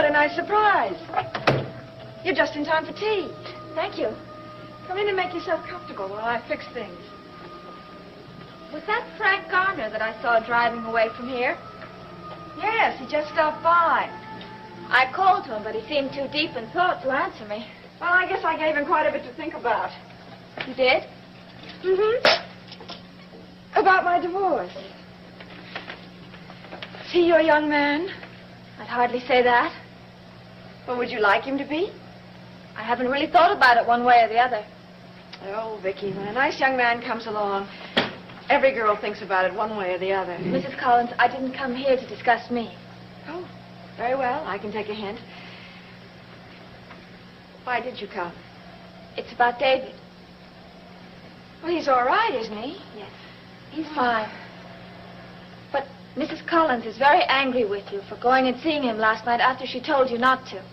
what a nice surprise. You're just in time for tea. Thank you. Come in and make yourself comfortable while I fix things. Was that Frank Garner that I saw driving away from here? Yes, he just stopped by. I called to him, but he seemed too deep in thought to answer me. Well, I guess I gave him quite a bit to think about. You did? Mm-hmm. About my divorce. Is he your young man? I'd hardly say that. Well, would you like him to be? I haven't really thought about it one way or the other. Oh, Vicky, when a nice young man comes along, every girl thinks about it one way or the other. Mrs. Collins, I didn't come here to discuss me. Oh, very well. I can take a hint. Why did you come? It's about David. Well, he's all right, isn't he? Yes, he's fine. But Mrs. Collins is very angry with you for going and seeing him last night after she told you not to.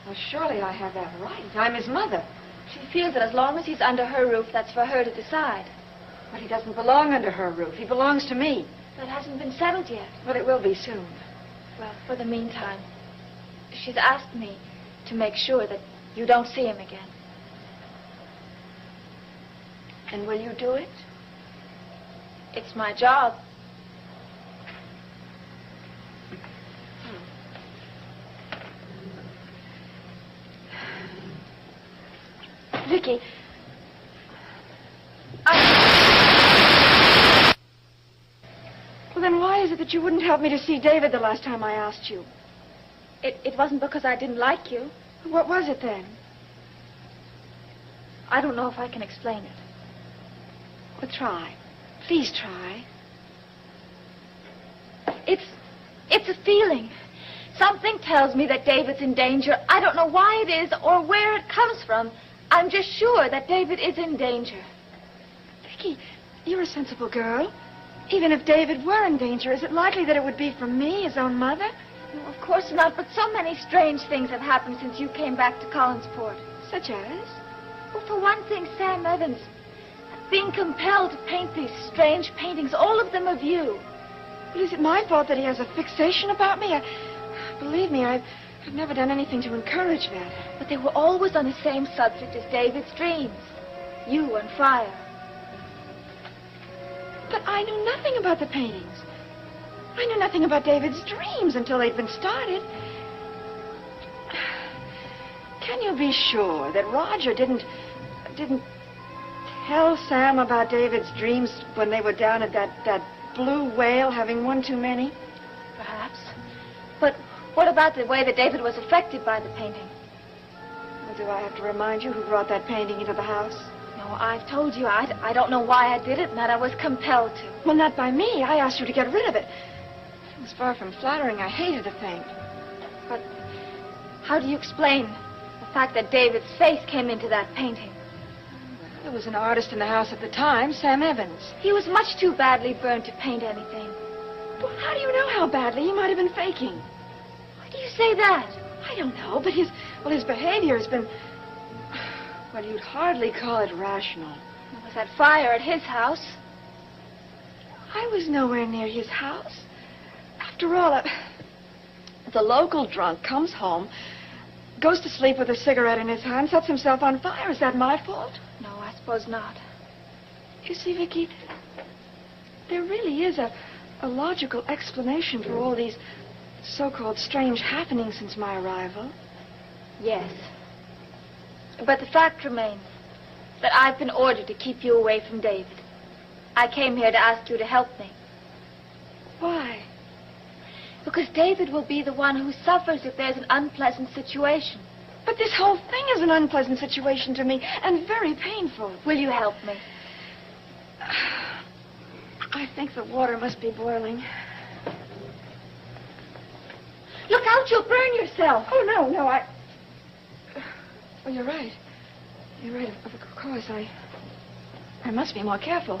Well, surely I have that right. I'm his mother. She feels that as long as he's under her roof, that's for her to decide. But he doesn't belong under her roof. He belongs to me. That hasn't been settled yet. Well, it will be soon. Well, for the meantime, she's asked me to make sure that you don't see him again. And will you do it? It's my job. Vicky. Well, then why is it that you wouldn't help me to see David the last time I asked you? It wasn't because I didn't like you. What was it then? I don't know if I can explain it. Well, try. Please try. It's a feeling. Something tells me that David's in danger. I don't know why it is or where it comes from. I'm just sure that David is in danger. Vicky, you're a sensible girl. Even if David were in danger, is it likely that it would be from me, his own mother? No, of course not, but so many strange things have happened since you came back to Collinsport. Such as? Well, for one thing, Sam Evans, being compelled to paint these strange paintings, all of them of you. Well, is it my fault that he has a fixation about me? Believe me, I've never done anything to encourage that. But they were always on the same subject as David's dreams. You and fire. But I knew nothing about the paintings. I knew nothing about David's dreams until they'd been started. Can you be sure that Roger didn't tell Sam about David's dreams when they were down at that blue whale having one too many? Perhaps. But what about the way that David was affected by the painting? Well, do I have to remind you who brought that painting into the house? No, I've told you I don't know why I did it and that I was compelled to. Well, not by me. I asked you to get rid of it. It was far from flattering. I hated the thing. But how do you explain the fact that David's face came into that painting? There was an artist in the house at the time, Sam Evans. He was much too badly burned to paint anything. Well, how do you know how badly? He might have been faking. Why do you say that? I don't know, but his behavior has been... Well, you'd hardly call it rational. There was that fire at his house. I was nowhere near his house. After all, the local drunk comes home, goes to sleep with a cigarette in his hand, sets himself on fire. Is that my fault? No, I suppose not. You see, Vicky, there really is a logical explanation for all these so-called strange happenings since my arrival. Yes. But the fact remains that I've been ordered to keep you away from David. I came here to ask you to help me. Why? Because David will be the one who suffers if there's an unpleasant situation. But this whole thing is an unpleasant situation to me, and very painful. Will you help me? I think the water must be boiling. Look out, you'll burn yourself. Oh, no, Well, you're right. You're right, of course. I must be more careful.